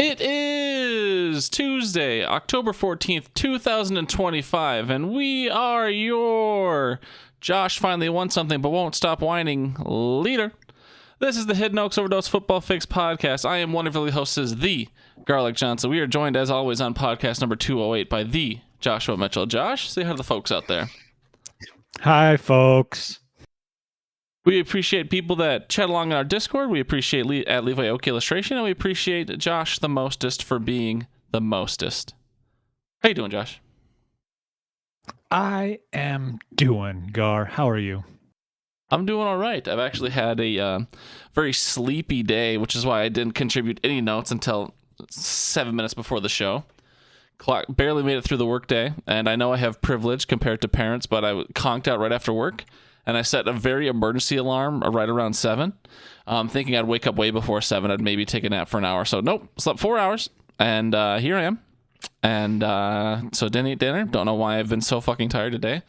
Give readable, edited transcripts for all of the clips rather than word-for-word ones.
It is Tuesday, October 14th, 2025, and we are your Josh finally won something but won't stop whining leader. This is the Hidden Oaks Overdose Football Fix podcast. I am one of your hosts, the Garlic Johnson. We are joined, as always, on podcast number 208 by the Joshua Mitchell. Josh, say hi to the folks out there. Hi, folks. We appreciate people that chat along in our Discord. We appreciate at Levi Oak Illustration, and we appreciate Josh the Mostest for being the mostest. How you doing, Josh? I am doing, Gar. How are you? I'm doing all right. I've actually had a very sleepy day, which is why I didn't contribute any notes until 7 minutes before the show. Clock barely made it through the workday, and I know I have privilege compared to parents, but I conked out right after work. And I set a very emergency alarm right around 7, thinking I'd wake up way before 7. I'd maybe take a nap for an hour. So nope, slept 4 hours, and here I am. And so didn't eat dinner. Don't know why I've been so fucking tired today,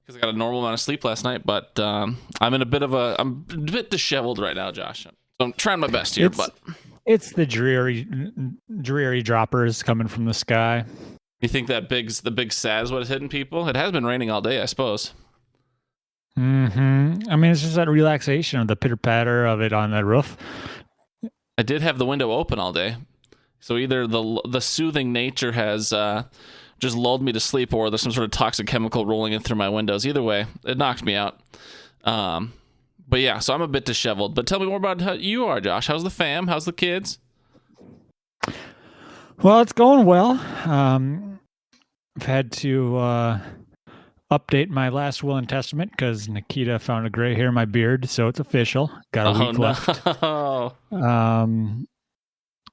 because I got a normal amount of sleep last night. But I'm a bit disheveled right now, Josh. So I'm trying my best here, but it's the dreary droppers coming from the sky. You think that the big sad is what is hitting people? It has been raining all day, I suppose. Mm-hmm. I mean, it's just that relaxation of the pitter patter of it on the roof. I did have the window open all day, so either the soothing nature has just lulled me to sleep, or there's some sort of toxic chemical rolling in through my windows. Either way, it knocked me out. But yeah, so I'm a bit disheveled. But tell me more about how you are, Josh. How's the fam? How's the kids? Well, it's going well. I've had to update my last will and testament because Nikita found a gray hair in my beard, so it's official. Got a week left.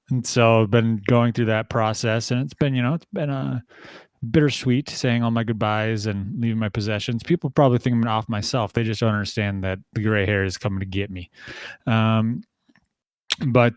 And so I've been going through that process, and it's been a bittersweet saying all my goodbyes and leaving my possessions. People probably think I'm off myself. They just don't understand that the gray hair is coming to get me. But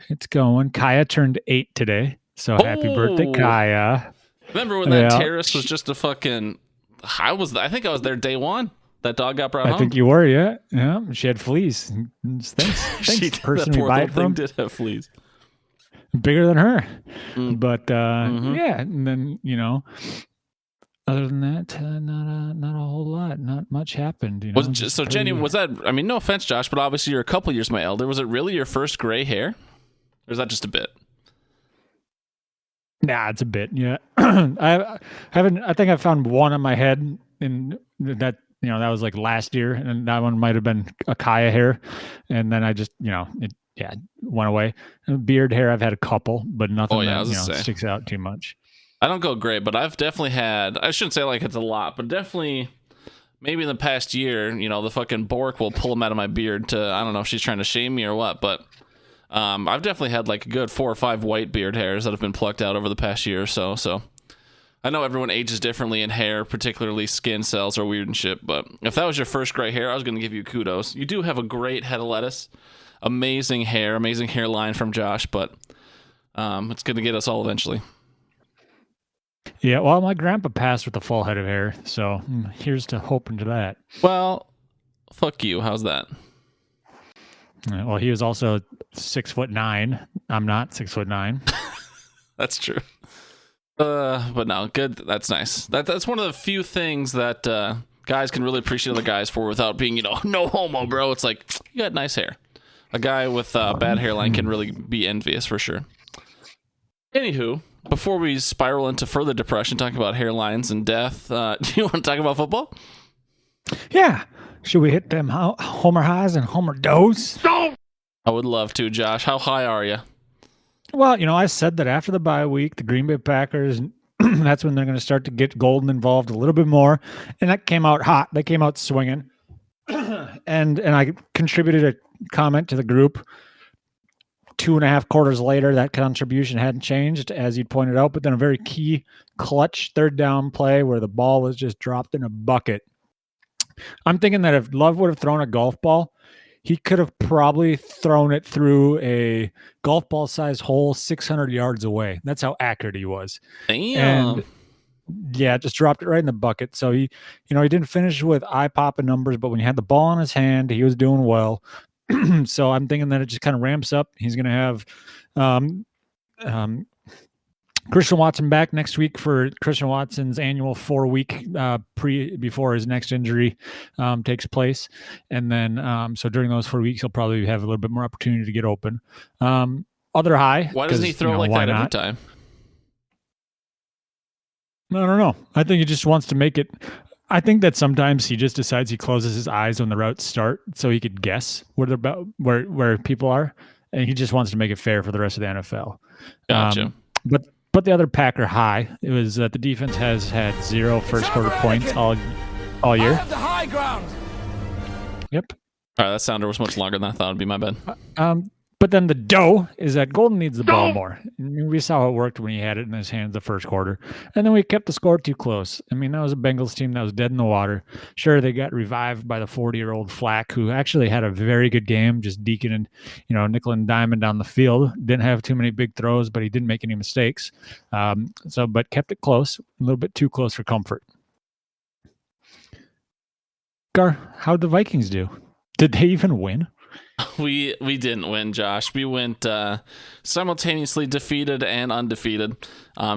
it's going. Kaya turned 8 today, so happy birthday, Kaya. Remember when that terrace was just a fucking... I think I was there day one. That dog got brought home. I think you were, yeah. Yeah, she had fleas. Thanks, person who buy it from. Did have fleas. Bigger than her. But, yeah, and then, other than that, not a whole lot. Not much happened. So, Jenny, was that... I mean, no offense, Josh, but obviously you're a couple years my elder. Was it really your first gray hair? Or is that just a bit? Nah, it's a bit. Yeah, I think I found one on my head, in that that was like last year, and that one might have been a Kaya hair, and then I just it went away. And beard hair, I've had a couple, but nothing that sticks out too much. I don't go gray, but I've definitely had. I shouldn't say like it's a lot, but definitely maybe in the past year, the fucking Bork will pull them out of my beard to, I don't know if she's trying to shame me or what, but. I've definitely had like a good 4 or 5 white beard hairs that have been plucked out over the past year or so. So I know everyone ages differently in hair, particularly skin cells are weird and shit. But if that was your first gray hair, I was going to give you kudos. You do have a great head of lettuce, amazing hair, amazing hairline from Josh, but it's going to get us all eventually. Yeah, well, my grandpa passed with a full head of hair, so here's to hoping to that. Well, fuck you. How's that? Well, he was also 6'9". I'm not 6'9". That's true. But no, good. That's nice. That's one of the few things that guys can really appreciate other guys for without being, no homo, bro. It's like, you got nice hair. A guy with bad hairline can really be envious for sure. Anywho, before we spiral into further depression, talking about hairlines and death, do you want to talk about football? Yeah. Should we hit them Homer highs and Homer does? No! I would love to, Josh. How high are you? Well, I said that after the bye week, the Green Bay Packers, that's when they're going to start to get Golden involved a little bit more. And that came out hot. They came out swinging. and I contributed a comment to the group. 2.5 quarters later, that contribution hadn't changed, as you pointed out. But then a very key clutch third down play where the ball was just dropped in a bucket. I'm thinking that if Love would have thrown a golf ball, he could have probably thrown it through a golf ball sized hole 600 yards away. That's how accurate he was. Damn. And yeah, just dropped it right in the bucket. So he didn't finish with eye popping numbers, but when he had the ball in his hand, he was doing well. So I'm thinking that it just kind of ramps up. He's going to have um, um, Christian Watson back next week for Christian Watson's annual 4-week before his next injury takes place, and then so during those 4 weeks he'll probably have a little bit more opportunity to get open. Other high. Why doesn't he throw like that every time? I don't know. I think he just wants to make it. I think that sometimes he just decides he closes his eyes when the routes start, so he could guess where people are, and he just wants to make it fair for the rest of the NFL. Gotcha. But the other Packer high, it was that the defense has had 0 first quarter points all year. I have the high ground. Yep. All right, that sounder was much longer than I thought it'd be. My bad. But then the dough is that Golden needs the ball more. And we saw how it worked when he had it in his hands the first quarter. And then we kept the score too close. I mean, that was a Bengals team that was dead in the water. Sure, they got revived by the 40-year-old Flack, who actually had a very good game, just deacon and, nickel and diamond down the field. Didn't have too many big throws, but he didn't make any mistakes. But kept it close, a little bit too close for comfort. Gar, how'd the Vikings do? Did they even win? We didn't win, Josh. We went simultaneously defeated and undefeated.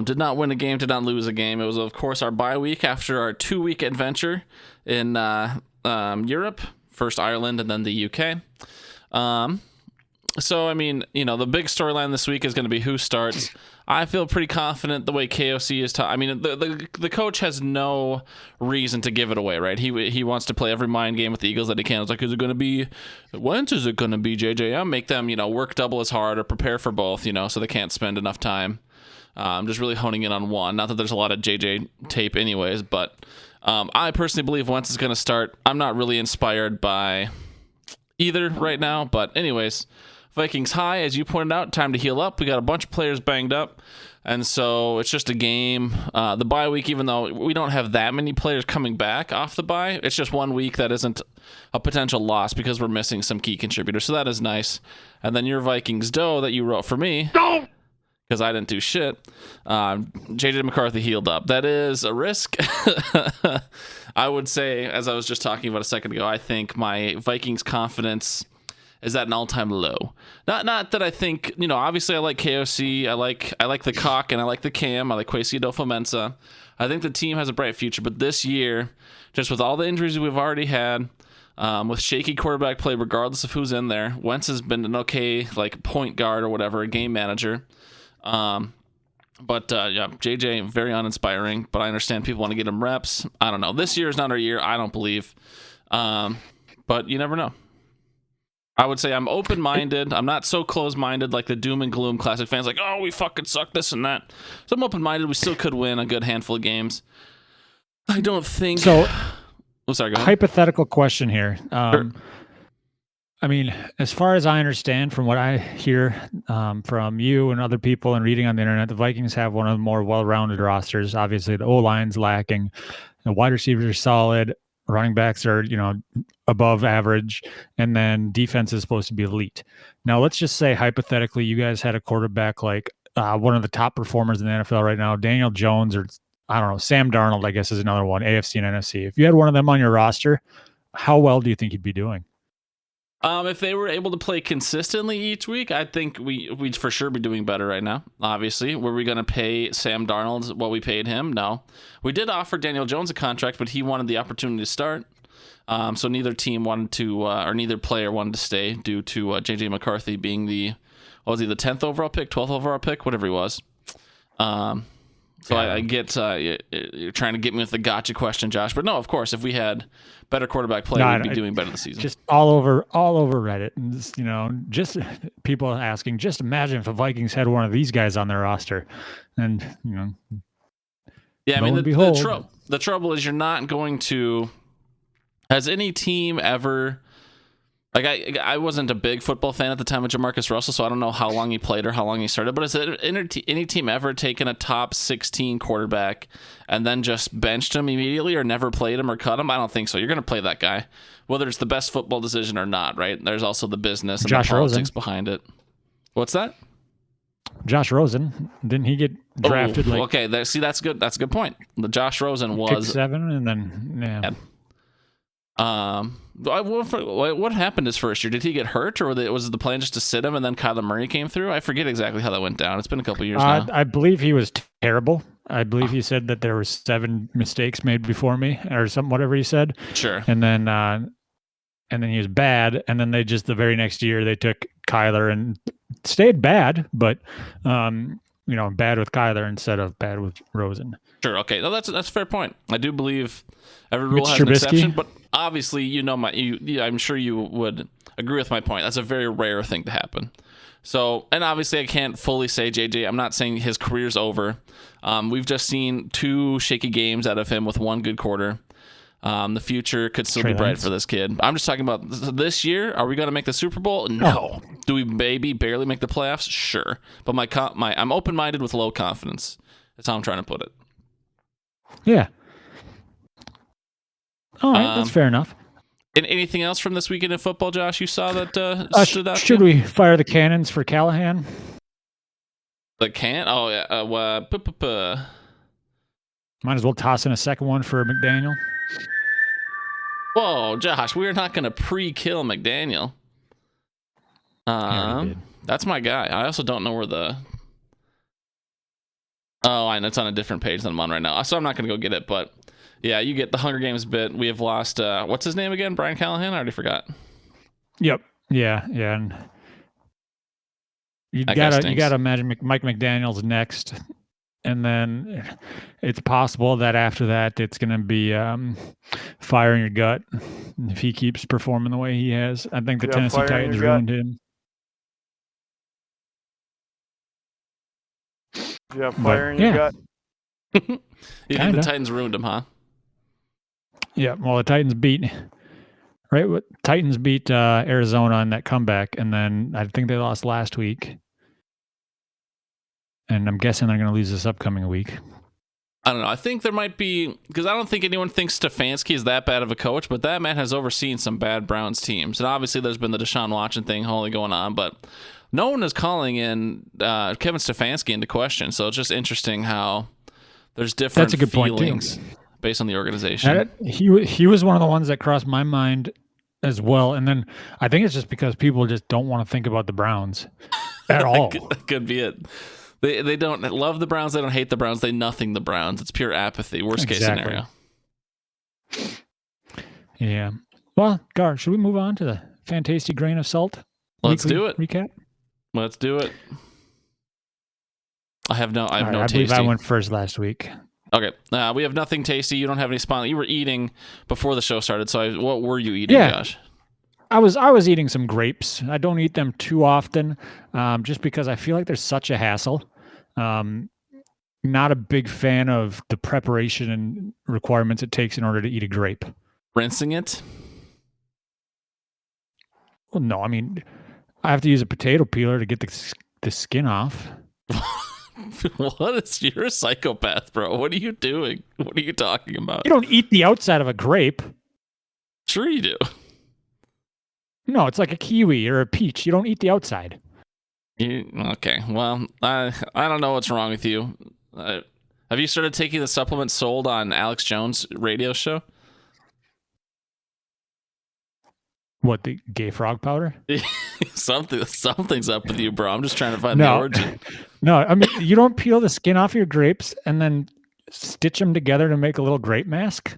Did not win a game, did not lose a game. It was, of course, our bye week after our 2-week adventure in Europe. First Ireland and then the UK. So, I mean, the big storyline this week is going to be who starts. I feel pretty confident the way KOC is. I mean, the coach has no reason to give it away, right? He wants to play every mind game with the Eagles that he can. It's like, is it going to be Wentz? Is it going to be JJM? Make them, work double as hard or prepare for both, so they can't spend enough time. Just really honing in on one. Not that there's a lot of JJ tape anyways, but I personally believe Wentz is going to start. I'm not really inspired by either right now, but anyways, Vikings high, as you pointed out, time to heal up. We got a bunch of players banged up, and so it's just a game. The bye week, even though we don't have that many players coming back off the bye, it's just 1 week that isn't a potential loss because we're missing some key contributors, so that is nice. And then your Vikings dough that you wrote for me, because I didn't do shit, JJ McCarthy healed up. That is a risk. I would say, as I was just talking about a second ago, I think my Vikings confidence is at an all-time low. Not that I think, obviously I like KOC, I like the Cock, and I like the Cam, I like Kwesi Adolfo-Mensah. I think the team has a bright future, but this year, just with all the injuries we've already had, with shaky quarterback play regardless of who's in there, Wentz has been an okay point guard or whatever, a game manager. But JJ, very uninspiring, but I understand people want to get him reps. I don't know. This year is not our year, I don't believe. But you never know. I would say I'm open-minded. I'm not so close-minded like the doom and gloom classic fans, like, oh, we fucking suck, this and that. So I'm open-minded. We still could win a good handful of games. I don't think... So, sorry, go ahead. Hypothetical question here. Sure. I mean, as far as I understand from what I hear from you and other people and reading on the internet, the Vikings have one of the more well-rounded rosters. Obviously, the O-line's lacking. The wide receivers are solid. Running backs are, above average, and then defense is supposed to be elite. Now, let's just say hypothetically, you guys had a quarterback like one of the top performers in the NFL right now, Daniel Jones, or I don't know, Sam Darnold, I guess is another one, AFC and NFC. If you had one of them on your roster, how well do you think you'd be doing? If they were able to play consistently each week, I think we'd for sure be doing better right now. Obviously, were we going to pay Sam Darnold what we paid him? No. We did offer Daniel Jones a contract, but he wanted the opportunity to start. So neither team wanted to, or neither player wanted to stay due to JJ McCarthy being the 10th overall pick, 12th overall pick, whatever he was. So I get you're trying to get me with the gotcha question, Josh. But no, of course, if we had better quarterback play, we'd be doing better this season. Just all over Reddit, and just people asking. Just imagine if the Vikings had one of these guys on their roster, and yeah, I mean the trouble is you're not going to. Has any team ever? Like I wasn't a big football fan at the time of Jamarcus Russell, so I don't know how long he played or how long he started. But has any team ever taken a top 16 quarterback and then just benched him immediately or never played him or cut him? I don't think so. You're going to play that guy, whether it's the best football decision or not, right? There's also the business and Josh the politics Rosen. Behind it. What's that? Josh Rosen, didn't he get drafted? Okay, that's good. That's a good point. The Josh Rosen was pick 7, and then What happened his first year? Did he get hurt, or was the plan just to sit him and then Kyler Murray came through? I forget exactly how that went down. It's been a couple years now. I believe he was terrible. I believe he said that there were 7 mistakes made before me, or something, whatever he said. Sure. And then he was bad. And then they just the very next year they took Kyler and stayed bad, but bad with Kyler instead of bad with Rosen. Sure. Okay. No, that's a fair point. I do believe every rule has Trubisky. an exception, but obviously, I'm sure you would agree with my point. That's a very rare thing to happen. So, and obviously, I can't fully say JJ. I'm not saying his career's over. We've just seen 2 shaky games out of him with 1 good quarter. The future could still be bright for this kid. I'm just talking about this year. Are we going to make the Super Bowl? No. Do we maybe barely make the playoffs? Sure. But I'm open-minded with low confidence. That's how I'm trying to put it. Yeah. All right, that's fair enough. And anything else from this weekend in football, Josh, you saw that stood out? Should we fire the cannons for Callahan? The can? Oh, yeah. Might as well toss in a second one for McDaniel. Whoa, Josh, we are not going to pre-kill McDaniel. That's my guy. I also don't know where the... Oh, and it's on a different page than I'm on right now. So I'm not going to go get it, but yeah, you get the Hunger Games bit. We have lost, what's his name again? Brian Callahan? I already forgot. Yep. Yeah. And you gotta imagine Mike McDaniel's next. And then it's possible that after that, it's going to be fire in your gut if he keeps performing the way he has. I think the Tennessee Titans ruined him. You have fire in your gut? You think the Titans ruined him, huh? Yeah, well, the Titans beat Arizona on that comeback, and then I think they lost last week. And I'm guessing they're going to lose this upcoming week. I don't know. I think there might be, because I don't think anyone thinks Stefanski is that bad of a coach, but that man has overseen some bad Browns teams. And obviously there's been the Deshaun Watson thing wholly going on, but no one is calling in Kevin Stefanski into question. So it's just interesting how there's different feelings based on the organization. He was one of the ones that crossed my mind as well. And then I think it's just because people just don't want to think about the Browns at all. That could be it. They don't love the Browns. They don't hate the Browns. They nothing the Browns. It's pure apathy. Worst case scenario. Yeah. Well, Gar, should we move on to the Fantastic Grain of Salt? Let's do it. Recap. Let's do it. I have no I tasty. believe I went first last week. Okay. We have nothing tasty. You don't have any sponsor. You were eating before the show started. So what were you eating, Josh? I was eating some grapes. I don't eat them too often, just because I feel like there's such a hassle. Not a big fan of the preparation and requirements it takes in order to eat a grape. Rinsing it? Well, no, I mean, I have to use a potato peeler to get the skin off. You're a psychopath, bro. What are you doing? What are you talking about? You don't eat the outside of a grape. Sure you do. No, it's like a kiwi or a peach. You don't eat the outside. Okay, well, I don't know what's wrong with you. Have you started taking the supplements sold on Alex Jones' radio show? What, the gay frog powder? Something's up with you, bro. I'm just trying to find the origin. No, I mean, you don't peel the skin off your grapes and then stitch them together to make a little grape mask?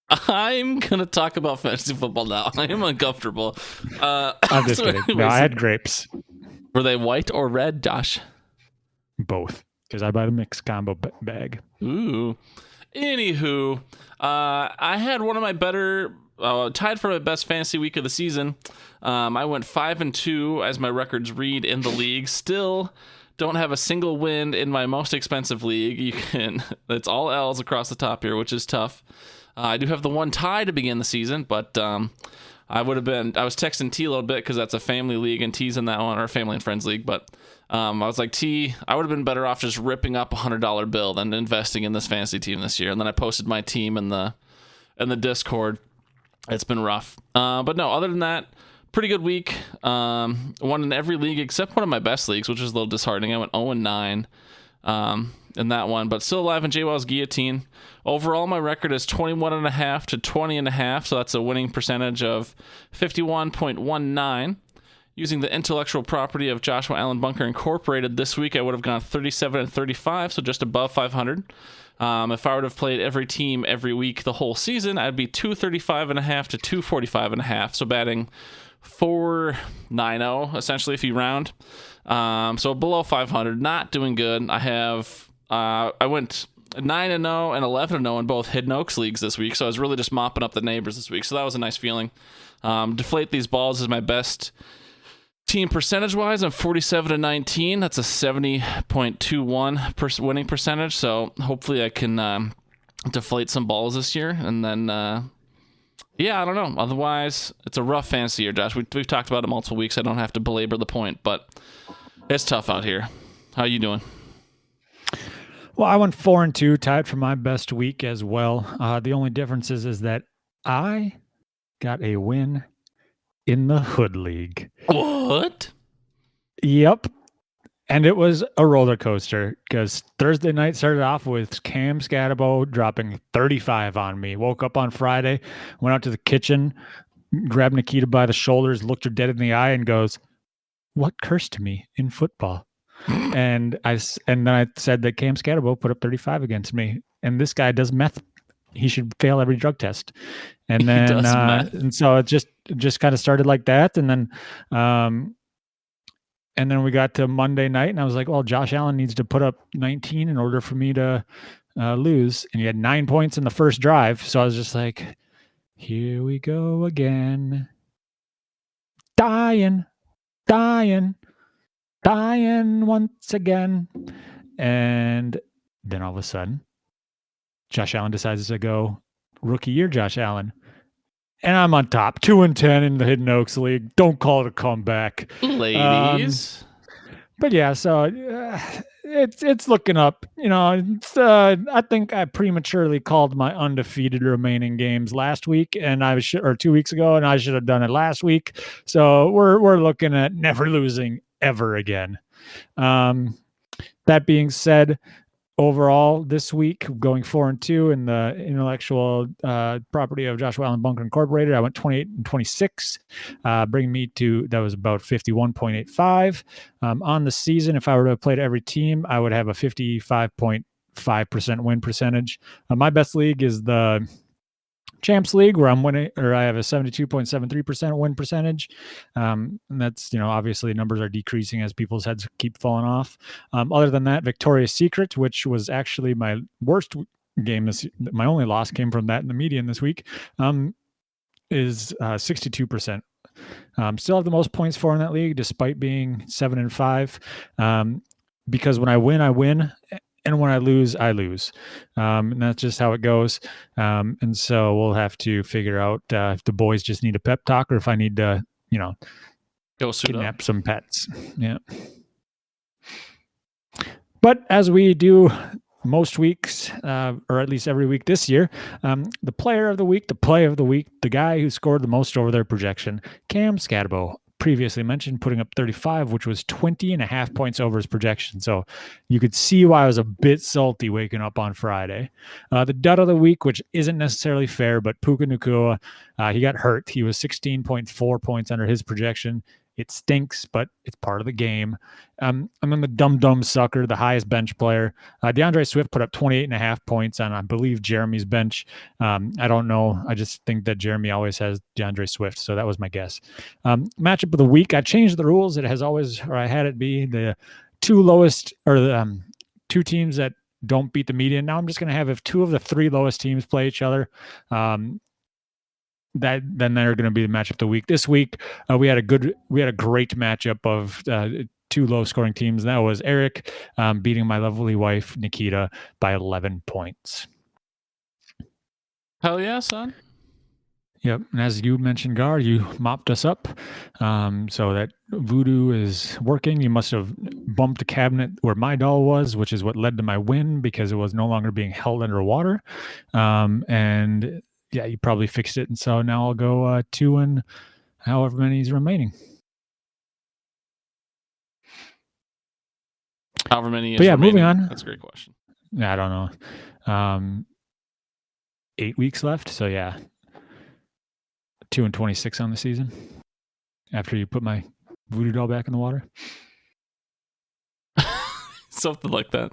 I'm going to talk about fantasy football now. I am uncomfortable. I'm just kidding. No, I had grapes. Were they white or red, Josh? Both, because I buy the mixed combo bag. Ooh. Anywho, I had one of my better, tied for my best fantasy week of the season. I went 5-2 as my records read in the league. Still don't have a single win in my most expensive league. It's all L's across the top here, which is tough. I do have the one tie to begin the season, but I was texting T a little bit because that's a family league and T's in that one, or a family and friends league. But I was like, T, I would have been better off just ripping up $100 bill than investing in this fantasy team this year. And then I posted my team in the Discord. It's been rough. But no, other than that, pretty good week. Won in every league except one of my best leagues, which is a little disheartening. I went 0-9. in that one, but still alive in JWoww's guillotine. Overall, my record is 21.5 to 20.5, so that's a winning percentage of 51.19. Using the intellectual property of Joshua Allen Bunker Incorporated this week, I would have gone 37 and 35, so just above 500. If I would have played every team every week the whole season, I'd be 235.5 to 245.5, so batting 490 essentially if you round. So below 500, not doing good. I went 9-0 and 11-0 in both Hidden Oaks leagues this week, so I was really just mopping up the neighbors this week. So that was a nice feeling. Deflate These Balls is my best team percentage-wise. I'm 47-19. That's a 70.21 winning percentage. So hopefully I can deflate some balls this year, and then I don't know. Otherwise, it's a rough fantasy year, Josh. We've talked about it multiple weeks. I don't have to belabor the point, but it's tough out here. How you doing? Well, I went 4-2, tied for my best week as well. The only difference is that I got a win in the Hood League. What? Yep. And it was a roller coaster because Thursday night started off with Cam Scatabo dropping 35 on me. Woke up on Friday, went out to the kitchen, grabbed Nikita by the shoulders, looked her dead in the eye, and goes, "What cursed me in football?" and then I said that Cam Scatabo put up 35 against me, and this guy does meth. He should fail every drug test. And then and so it just kind of started like that, and then we got to Monday night, and I was like, well, Josh Allen needs to put up 19 in order for me to lose. And he had 9 points in the first drive. So I was just like, here we go again. Dying once again. And then all of a sudden, Josh Allen decides to go rookie year Josh Allen. And I'm on top, 2-10 in the Hidden Oaks League. Don't call it a comeback, ladies. But yeah, so it's looking up. I think I prematurely called my undefeated remaining games last week, and or 2 weeks ago, and I should have done it last week. So we're looking at never losing ever again. That being said, overall, this week, going 4-2 in the intellectual property of Joshua Allen Bunker Incorporated, I went 28-26, bringing me to, that was about 51.85. On the season, if I were to have played every team, I would have a 55.5% win percentage. My best league is the Champs League, where I'm winning, or I have a 72.73% win percentage. And that's, obviously numbers are decreasing as people's heads keep falling off. Other than that, Victoria's Secret, which was actually my worst game, my only loss came from that in the median this week, is 62%. Still have the most points for in that league, despite being 7-5. Because when I win, I win. And when I lose, I lose. And that's just how it goes. And so we'll have to figure out if the boys just need a pep talk or if I need to, go kidnap some pets. Yeah. But as we do most weeks, or at least every week this year, the player of the week, the play of the week, the guy who scored the most over their projection, Cam Scatabo, previously mentioned, putting up 35, which was 20.5 points over his projection. So you could see why I was a bit salty waking up on Friday. The dud of the week, which isn't necessarily fair, but Puka Nacua, he got hurt. He was 16.4 points under his projection. It stinks, but it's part of the game. And then the dumb sucker, the highest bench player, DeAndre Swift, put up 28.5 points on, I believe, Jeremy's bench. I don't know. I just think that Jeremy always has DeAndre Swift, so that was my guess. Matchup of the week, I changed the rules. It has always, or I had it be the two lowest, or the two teams that don't beat the median. Now I'm just going to have, if two of the three lowest teams play each other, then they're going to be the matchup of the week. This week, we had a great matchup of two low scoring teams. That was Eric beating my lovely wife Nikita by 11 points. Hell yeah, son. Yep. And as you mentioned, Gar, you mopped us up. So that voodoo is working. You must have bumped a cabinet where my doll was, which is what led to my win, because it was no longer being held underwater. And yeah, you probably fixed it. And so now I'll go 2 and however many is remaining. However many is but yeah, remaining. moving on. That's a great question. I don't know, 8 weeks left. So yeah, 2-26 on the season. After you put my voodoo doll back in the water. Something like that.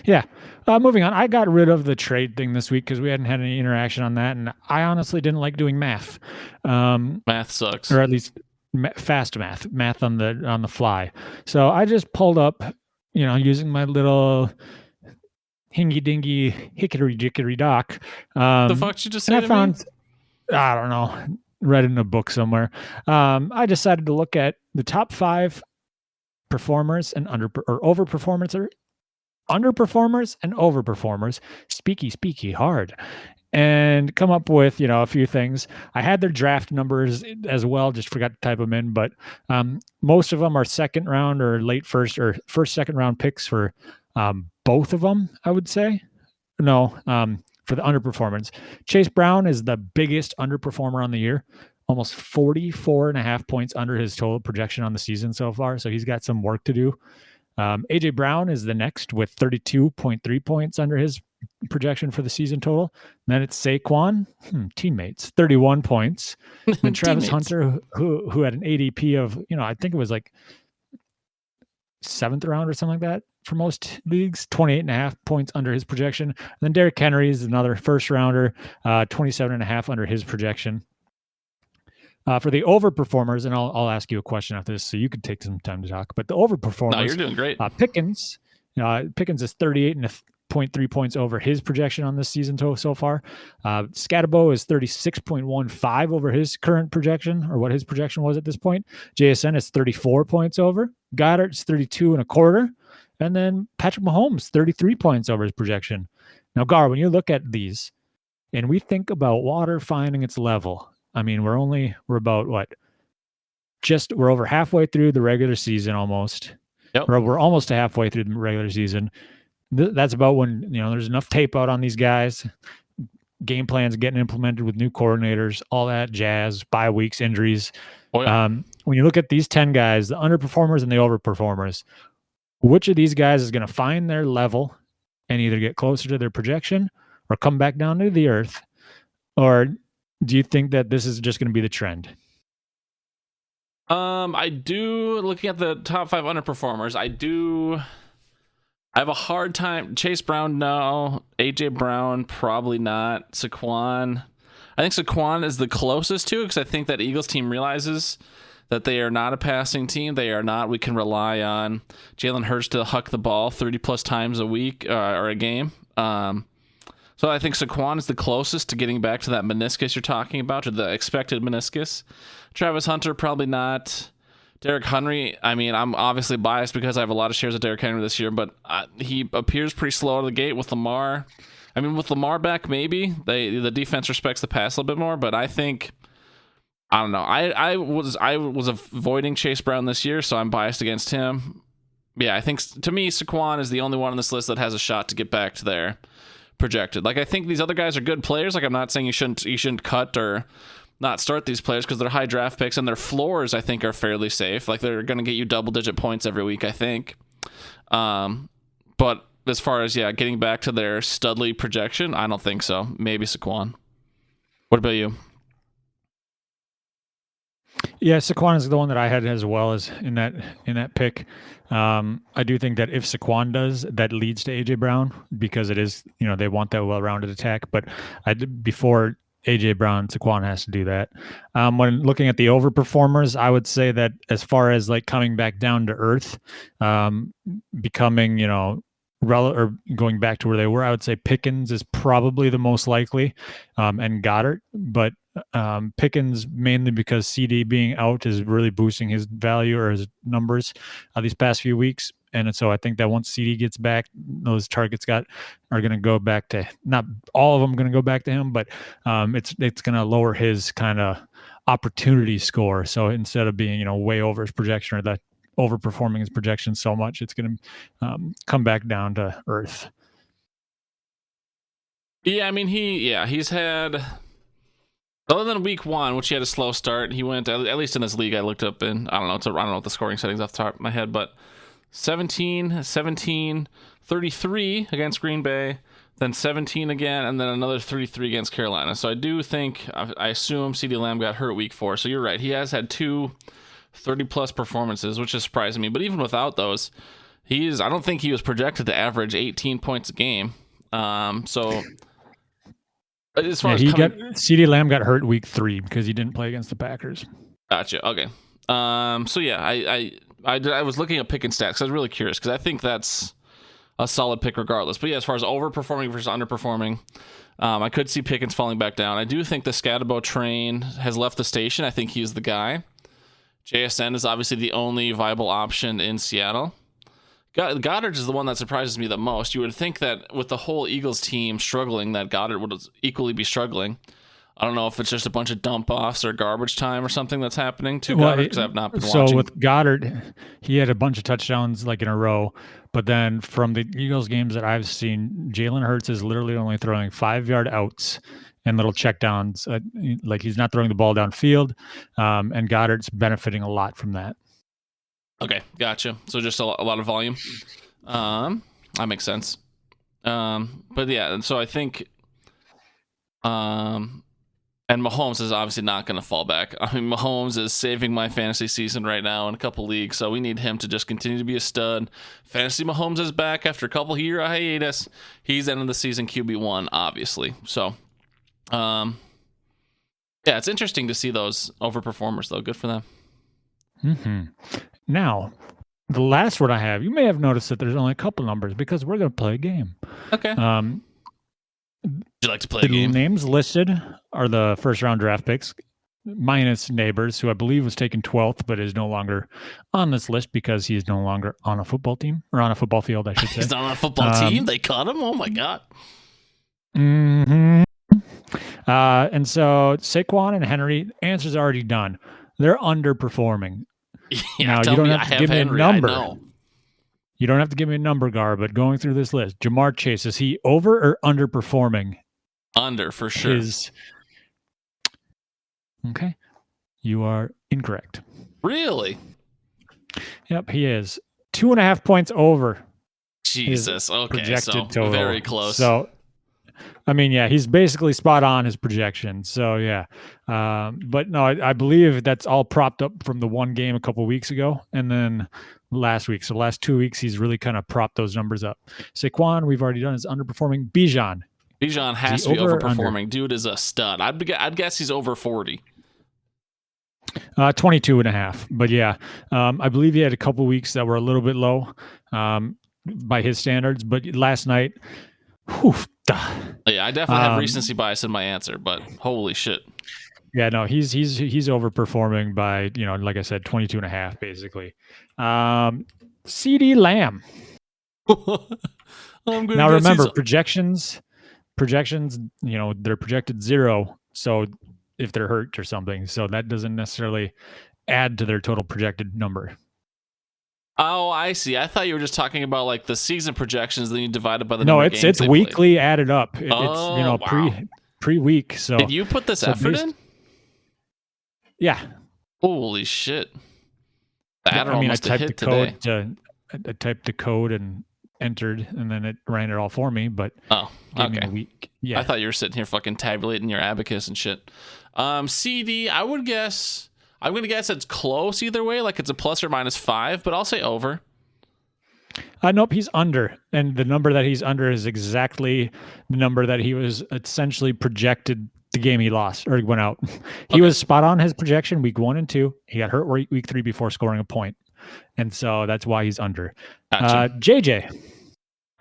Yeah. Moving on. I got rid of the trade thing this week because we hadn't had any interaction on that, and I honestly didn't like doing math. Math sucks, or at least fast math on the fly. So I just pulled up, using my little hingy dingy hickory dickory dock. The fuck did you just say? And I found, I don't know, read it in a book somewhere. I decided to look at the top 5 performers and overperformers or underperformers and overperformers, speaky hard, and come up with, a few things. I had their draft numbers as well, just forgot to type them in, but most of them are second round or late first or first, second round picks for both of them, I would say. No, for the underperformance. Chase Brown is the biggest underperformer on the year, almost 44.5 points under his total projection on the season so far. So he's got some work to do. AJ Brown is the next with 32.3 points under his projection for the season total. And then it's Saquon, teammates, 31 points. And then Travis Hunter, who had an ADP of, I think it was like 7th round or something like that for most leagues, 28.5 points under his projection. And then Derrick Henry is another first rounder, 27.5 under his projection. For the overperformers, and I'll ask you a question after this, so you could take some time to talk. But the overperformers, no, you're doing great. Pickens is 38.3 points over his projection on this season so far. Scatabo is 36.15 over his current projection, or what his projection was at this point. JSN is 34 points over. Goddard's 32.25, and then Patrick Mahomes 33 points over his projection. Now, Gar, when you look at these, and we think about water finding its level. I mean, we're about what? We're over halfway through the regular season almost. Yep. Or we're almost halfway through the regular season. That's about when, there's enough tape out on these guys. Game plans getting implemented with new coordinators, all that jazz, bye weeks, injuries. Oh, yeah. When you look at these 10 guys, the underperformers and the overperformers, which of these guys is going to find their level and either get closer to their projection or come back down to the earth? Or do you think that this is just going to be the trend? I do, looking at the top 5 underperformers, I have a hard time. Chase Brown, no. AJ Brown, probably not. Saquon, I think Saquon is the closest to, because I think that Eagles team realizes that they are not a passing team. We can rely on Jalen Hurts to huck the ball 30 plus times a week or a game. So I think Saquon is the closest to getting back to that meniscus you're talking about, or the expected meniscus. Travis Hunter, probably not. Derrick Henry, I mean, I'm obviously biased because I have a lot of shares of Derrick Henry this year, but he appears pretty slow out of the gate with Lamar. I mean, with Lamar back, maybe. The defense respects the pass a little bit more, but I think, I don't know. I was avoiding Chase Brown this year, so I'm biased against him. Yeah, I think, to me, Saquon is the only one on this list that has a shot to get back to there. Projected. Like, I think these other guys are good players. Like, I'm not saying you shouldn't cut or not start these players because they're high draft picks, and their floors, I think, are fairly safe. Like, they're going to get you double-digit points every week, I think. But as far as, getting back to their studly projection, I don't think so. Maybe Saquon. What about you? Yeah, Saquon is the one that I had as well as in that pick. I do think that if Saquon does, that leads to AJ Brown, because it is, they want that well-rounded attack. But before AJ Brown, Saquon has to do that. When looking at the overperformers, I would say that as far as like coming back down to earth, becoming, or going back to where they were, I would say Pickens is probably the most likely, and Goddard. But Pickens mainly because CD being out is really boosting his value or his numbers these past few weeks. And so I think that once CD gets back, those targets are going to go back to, not all of them going to go back to him, but it's going to lower his kind of opportunity score. So instead of being, way over his projection or that overperforming his projection so much, it's going to come back down to earth. Yeah, I mean, he's had, other than week 1, which he had a slow start, he went, at least in this league I looked up in, I don't know what the scoring settings off the top of my head, but 17, 17, 33 against Green Bay, then 17 again, and then another 33 against Carolina. So I do think, I assume CeeDee Lamb got hurt week 4. So you're right. He has had 2 30-plus performances, which is surprising me. But even without those, I don't think he was projected to average 18 points a game. So as far as CeeDee Lamb got hurt week 3 because he didn't play against the Packers. Gotcha. Okay. So yeah, I was looking at picking stats because I was really curious because I think that's a solid pick regardless. But yeah, as far as overperforming versus underperforming, I could see Pickens falling back down. I do think the Scatabo train has left the station. I think he's the guy. JSN is obviously the only viable option in Seattle. Goddard is the one that surprises me the most. You would think that with the whole Eagles team struggling, that Goddard would equally be struggling. I don't know if it's just a bunch of dump offs or garbage time or something that's happening to Goddard because I've not been watching. So with Goddard, he had a bunch of touchdowns like in a row, but then from the Eagles games that I've seen, Jalen Hurts is literally only throwing 5-yard outs and little checkdowns. Like he's not throwing the ball downfield, and Goddard's benefiting a lot from that. Okay, gotcha. So just a lot of volume. That makes sense. But yeah, and so I think, and Mahomes is obviously not going to fall back. I mean, Mahomes is saving my fantasy season right now in a couple leagues, so we need him to just continue to be a stud. Fantasy Mahomes is back after a couple year hiatus. He's ending the season QB1, obviously. So, yeah, it's interesting to see those overperformers, though. Good for them. Mm-hmm. Now, the last one I have, you may have noticed that there's only a couple numbers because we're going to play a game. Okay. Would you like to play a game? The names listed are the first-round draft picks, minus Neighbors, who I believe was taken 12th, but is no longer on this list because he is no longer on a football team, or on a football field, I should say. He's not on a football team? They cut him? Oh, my God. Mm-hmm. And so Saquon and Henry, answer's already done. They're underperforming. Yeah, now, you don't have to give me a number. You don't have to give me a number, Gar, but going through this list, Jamar Chase, is he over or underperforming? Under, for sure. Okay. You are incorrect. Really? Yep, he is. 2.5 points over. Jesus, okay, projected so total. Very close. So, I mean, yeah, he's basically spot on his projection. So, yeah. But no, I believe that's all propped up from the one game a couple weeks ago and then last week. So, the last 2 weeks, he's really kind of propped those numbers up. Saquon, we've already done, is underperforming. Bijan has to be overperforming. Dude is a stud. I'd guess he's over 40. 22.5. But, yeah, I believe he had a couple weeks that were a little bit low by his standards. But last night, yeah, I definitely have recency bias in my answer, but holy shit. Yeah, no, he's overperforming by, like I said, 22.5 basically. CeeDee Lamb. Now remember, projections, they're projected 0. So if they're hurt or something, so that doesn't necessarily add to their total projected number. Oh, I see. I thought you were just talking about like the season projections, then you divide it by the number of games. No, it's weekly added up. It's wow. pre-week. So did you put this effort in? Yeah. Holy shit. That I typed the code and entered, and then it ran it all for me. But okay. A week. Yeah. I thought you were sitting here fucking tabulating your abacus and shit. CD, I'm going to guess it's close either way, like it's a plus or minus 5, but I'll say over. Nope, he's under. And the number that he's under is exactly the number that he was essentially projected the game he lost or went out. He was spot on his projection week 1 and 2. He got hurt week 3 before scoring a point. And so that's why he's under. Gotcha. JJ.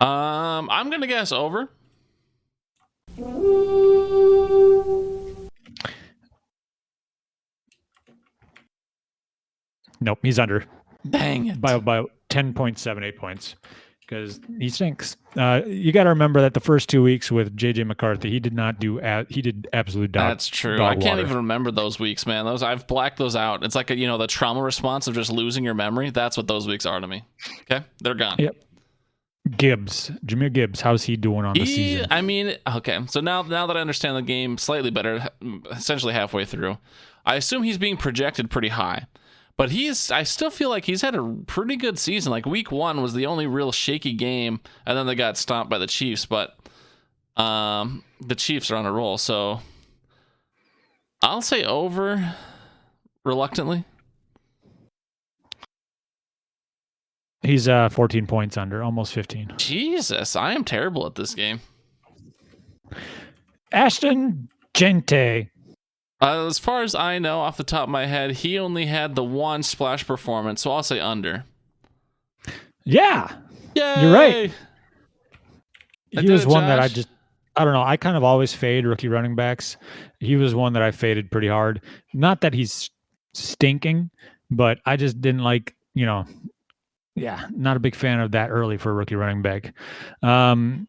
I'm going to guess over. Nope, he's under. Dang it. By 10.78 points because he stinks. You got to remember that the first 2 weeks with JJ McCarthy, he did absolute dog. That's true. Dog I can't water. even remember those weeks, man. I've blacked those out. It's like the trauma response of just losing your memory. That's what those weeks are to me. Okay, they're gone. Yep. Jahmyr Gibbs, how's he doing on the season? I mean, okay. So now that I understand the game slightly better, essentially halfway through, I assume he's being projected pretty high. But I still feel like he's had a pretty good season. Like week 1 was the only real shaky game, and then they got stomped by the Chiefs. But the Chiefs are on a roll, so I'll say over reluctantly. He's 14 points under, almost 15. Jesus, I am terrible at this game. Ashton Gente. As far as I know, off the top of my head, he only had the one splash performance, so I'll say under. Yeah. Yay! You're right. I He did was it, one that Josh. I don't know. I kind of always fade rookie running backs. He was one that I faded pretty hard. Not that he's stinking, but I just didn't like, not a big fan of that early for a rookie running back. No.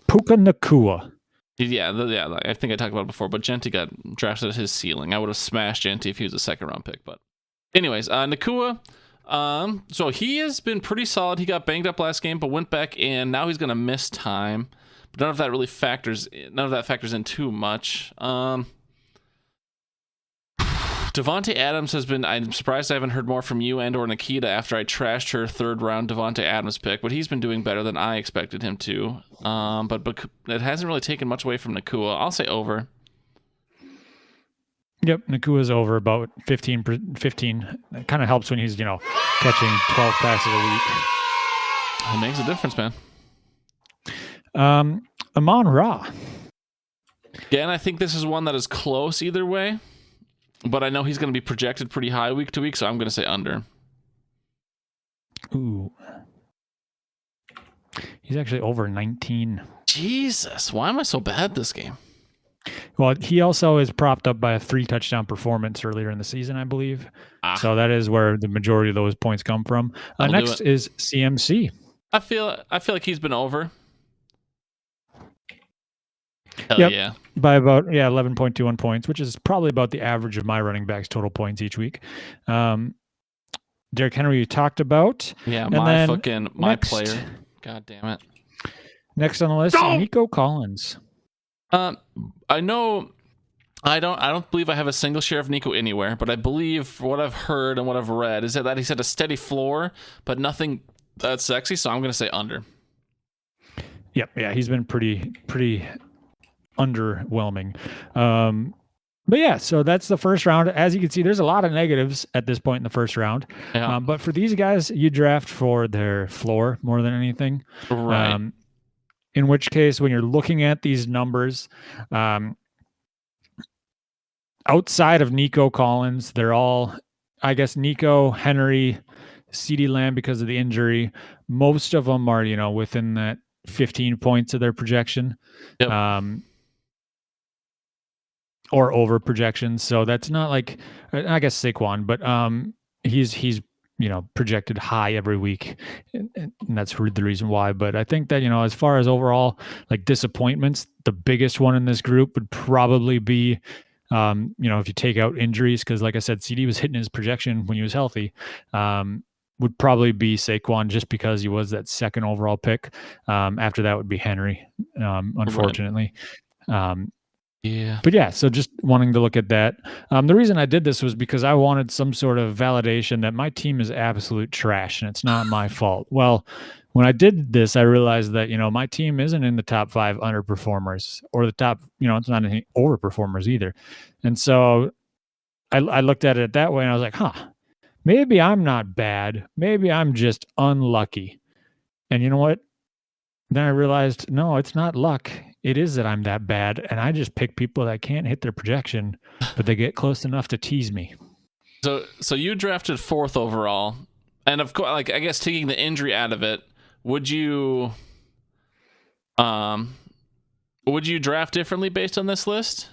Puka Nakua. Yeah, I think I talked about it before, but Genti got drafted at his ceiling. I would have smashed Genti if he was a second-round pick. But anyways, Nakua, so he has been pretty solid. He got banged up last game, but went back in. Now he's going to miss time. But none of that factors in too much. Devontae Adams has been. I'm surprised I haven't heard more from you and/or Nikita after I trashed her third-round Devontae Adams pick, but he's been doing better than I expected him to. But it hasn't really taken much away from Nakua. I'll say over. Yep, Nakua's over about 15. It kind of helps when he's catching 12 passes a week. It makes a difference, man. Amon Ra. Again, I think this is one that is close either way. But I know he's going to be projected pretty high week to week, so I'm going to say under. Ooh. He's actually over 19. Jesus, why am I so bad at this game? Well, he also is propped up by a 3-touchdown performance earlier in the season, I believe. So that is where the majority of those points come from. Next is CMC. I feel like he's been over. Hell yep. Yeah. By about 11.21 points, which is probably about the average of my running backs' total points each week. Derrick Henry, you talked about. Yeah, and my player. God damn it. Next on the list, Nico Collins. I know I don't believe I have a single share of Nico anywhere, but I believe what I've heard and what I've read is that he's had a steady floor, but nothing that's sexy, so I'm gonna say under. Yep, yeah, he's been pretty underwhelming. But yeah, so that's the first round. As you can see, there's a lot of negatives at this point in the first round. Yeah. But for these guys, you draft for their floor more than anything. Right. In which case, when you're looking at these numbers, outside of Nico Collins, they're all, I guess, Nico, Henry, CeeDee Lamb because of the injury. Most of them are, within that 15 points of their projection. Yep. Or over projections. So that's not like, I guess Saquon, but he's projected high every week, and that's the reason why. But I think that as far as overall like disappointments, the biggest one in this group would probably be if you take out injuries, because like I said, CD was hitting his projection when he was healthy. Would probably be Saquon just because he was that second overall pick. After that would be Henry, unfortunately. Right. Yeah. But yeah, so just wanting to look at that. The reason I did this was because I wanted some sort of validation that my team is absolute trash and it's not my fault. Well, when I did this, I realized that, my team isn't in the top 5 underperformers or the top, it's not any overperformers either. And so I looked at it that way and I was like, maybe I'm not bad. Maybe I'm just unlucky. And you know what? Then I realized, no, it's not luck. It is that I'm that bad, and I just pick people that can't hit their projection, but they get close enough to tease me. So you drafted 4th overall, and of course, like I guess taking the injury out of it, would you draft differently based on this list?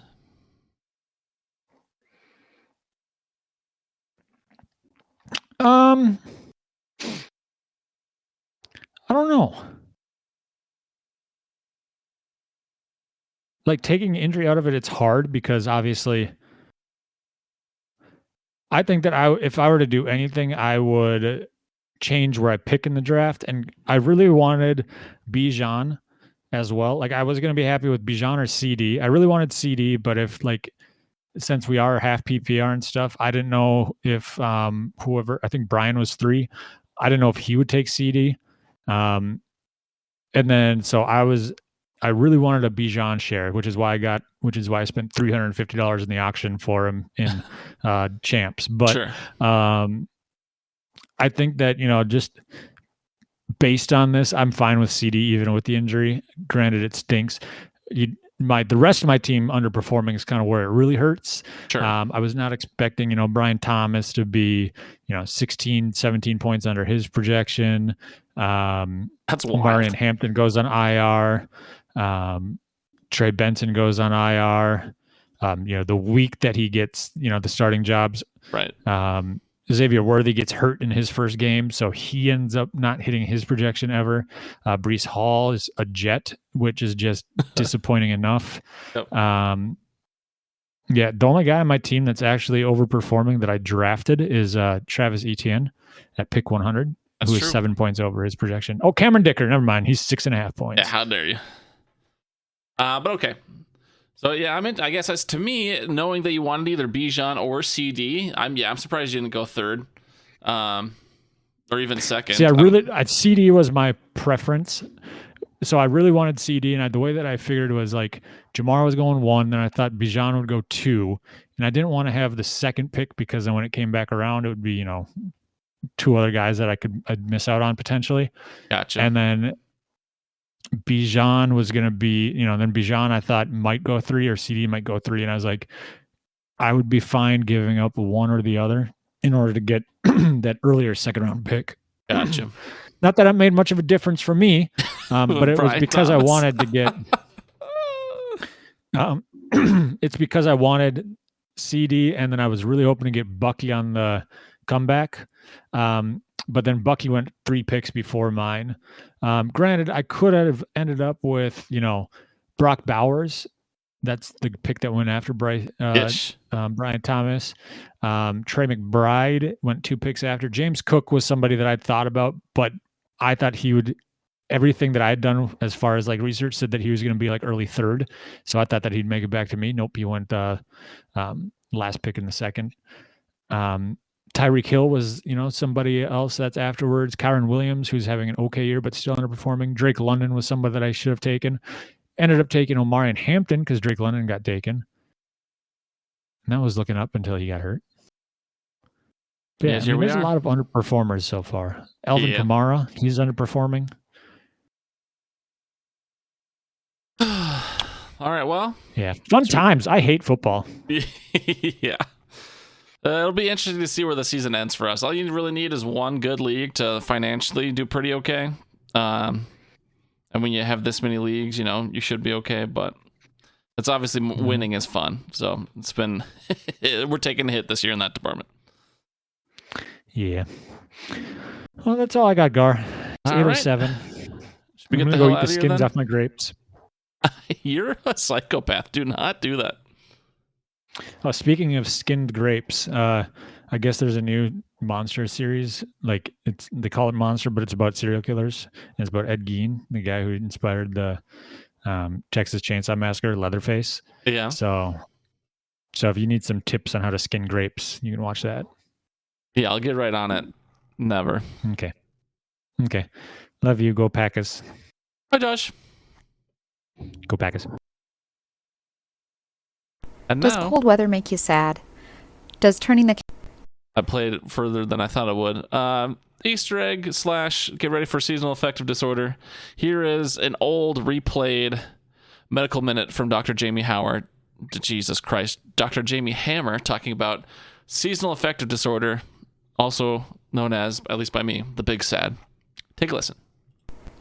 I don't know. Like taking injury out of it, it's hard because obviously I think that if I were to do anything, I would change where I pick in the draft. And I really wanted Bijan as well. Like I was going to be happy with Bijan or CD. I really wanted CD, but if like since we are half PPR and stuff, I didn't know if whoever, I think Brian was 3. I didn't know if he would take CD. And then so I really wanted a Bijan share, which is why I spent $350 in the auction for him in champs. But Sure. I think that, just based on this, I'm fine with CD even with the injury. Granted, it stinks. The rest of my team underperforming is kind of where it really hurts. Sure. I was not expecting, Brian Thomas to be, 16, 17 points under his projection. That's wild. Marion Hampton goes on IR. Trey Benson goes on IR. The week that he gets, the starting jobs. Right. Xavier Worthy gets hurt in his first game, so he ends up not hitting his projection ever. Breece Hall is a Jet, which is just disappointing enough. Yep. The only guy on my team that's actually overperforming that I drafted is Travis Etienne at pick 100, who is 7 points over his projection. Oh, Cameron Dicker, never mind. He's 6.5 points. Yeah, how dare you? But okay. So yeah, I guess as to me, knowing that you wanted either Bijan or CD, I'm surprised you didn't go third, or even second. See, CD was my preference, so I really wanted CD, and the way that I figured was like Jamar was going 1, then I thought Bijan would go 2, and I didn't want to have the second pick because then when it came back around, it would be 2 other guys that I'd miss out on potentially. Gotcha. And then Bijan was going to be, then Bijan I thought might go 3 or CD might go 3. And I was like, I would be fine giving up one or the other in order to get that earlier second round pick. Gotcha. Not that it made much of a difference for me, but it was because I wanted to get, it's because I wanted CD and then I was really hoping to get Bucky on the comeback. But then Bucky went 3 picks before mine. Granted, I could have ended up with, Brock Bowers. That's the pick that went after Brian Thomas. Trey McBride went 2 picks after. James Cook was somebody that I'd thought about, but I thought he would, everything that I had done as far as like research said that he was going to be like early 3rd. So I thought that he'd make it back to me. Nope. He went last pick in the 2nd. Tyreek Hill was, somebody else that's afterwards. Kyron Williams, who's having an okay year, but still underperforming. Drake London was somebody that I should have taken. Ended up taking Omarion Hampton because Drake London got taken. And that was looking up until he got hurt. But yeah, there's a lot of underperformers so far. Alvin Kamara, he's underperforming. All right, well. Yeah, fun times. I hate football. Yeah. It'll be interesting to see where the season ends for us. All you really need is one good league to financially do pretty okay. And when you have this many leagues, you should be okay. But it's obviously winning is fun. So it's been we're taking a hit this year in that department. Yeah. Well, that's all I got, Gar. It's 8:07. Should we get the hell hell out of here, the skins off my grapes. You're a psychopath. Do not do that. Oh, speaking of skinned grapes, I guess there's a new Monster series. Like they call it Monster, but it's about serial killers. And it's about Ed Gein, the guy who inspired the Texas Chainsaw Massacre, Leatherface. Yeah. So if you need some tips on how to skin grapes, you can watch that. Yeah, I'll get right on it. Never. Okay. Love you. Go Packers. Bye, Josh. Go Packers. And Does now, cold weather make you sad? Does turning the... I played it further than I thought it would. Easter egg / get ready for seasonal affective disorder. Here is an old replayed medical minute from Dr. Jamie Howard. Jesus Christ. Dr. Jamie Hammer talking about seasonal affective disorder, also known as, at least by me, the big sad. Take a listen.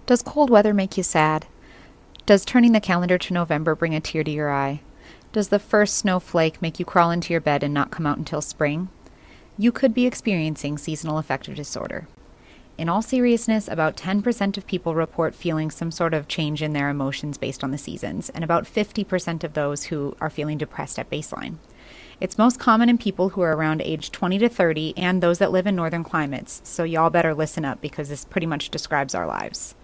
Does cold weather make you sad? Does turning the calendar to November bring a tear to your eye? Does the first snowflake make you crawl into your bed and not come out until spring? You could be experiencing seasonal affective disorder. In all seriousness, about 10% of people report feeling some sort of change in their emotions based on the seasons, and about 50% of those who are feeling depressed at baseline. It's most common in people who are around age 20 to 30 and those that live in northern climates, so y'all better listen up because this pretty much describes our lives.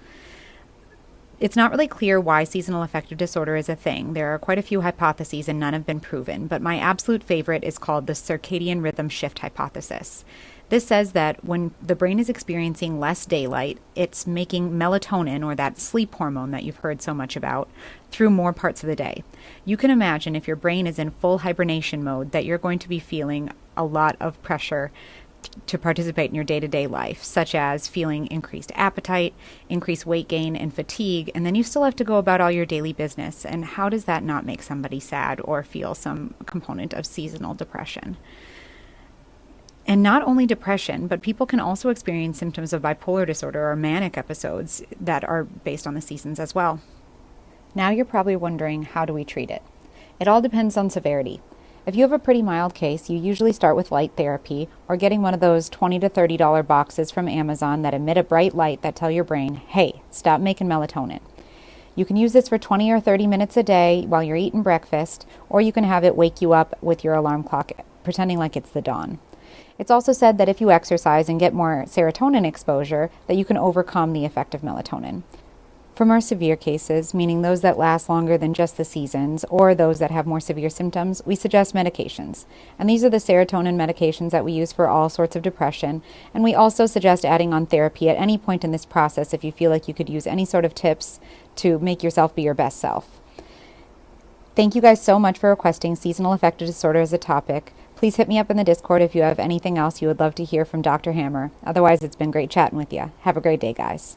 It's not really clear why seasonal affective disorder is a thing. There are quite a few hypotheses and none have been proven, but my absolute favorite is called the circadian rhythm shift hypothesis. This says that when the brain is experiencing less daylight, it's making melatonin, or that sleep hormone that you've heard so much about, through more parts of the day. You can imagine if your brain is in full hibernation mode that you're going to be feeling a lot of pressure to participate in your day-to-day life, such as feeling increased appetite, increased weight gain, and fatigue, and then you still have to go about all your daily business. And how does that not make somebody sad or feel some component of seasonal depression? And not only depression, but people can also experience symptoms of bipolar disorder or manic episodes that are based on the seasons as well. Now you're probably wondering, how do we treat it? It all depends on severity. If you have a pretty mild case, you usually start with light therapy or getting one of those $20 to $30 boxes from Amazon that emit a bright light that tell your brain, hey, stop making melatonin. You can use this for 20 or 30 minutes a day while you're eating breakfast, or you can have it wake you up with your alarm clock, pretending like it's the dawn. It's also said that if you exercise and get more serotonin exposure, that you can overcome the effect of melatonin. For more severe cases, meaning those that last longer than just the seasons, or those that have more severe symptoms, we suggest medications. And these are the serotonin medications that we use for all sorts of depression. And we also suggest adding on therapy at any point in this process if you feel like you could use any sort of tips to make yourself be your best self. Thank you guys so much for requesting seasonal affective disorder as a topic. Please hit me up in the Discord if you have anything else you would love to hear from Dr. Hammer. Otherwise, it's been great chatting with you. Have a great day, guys.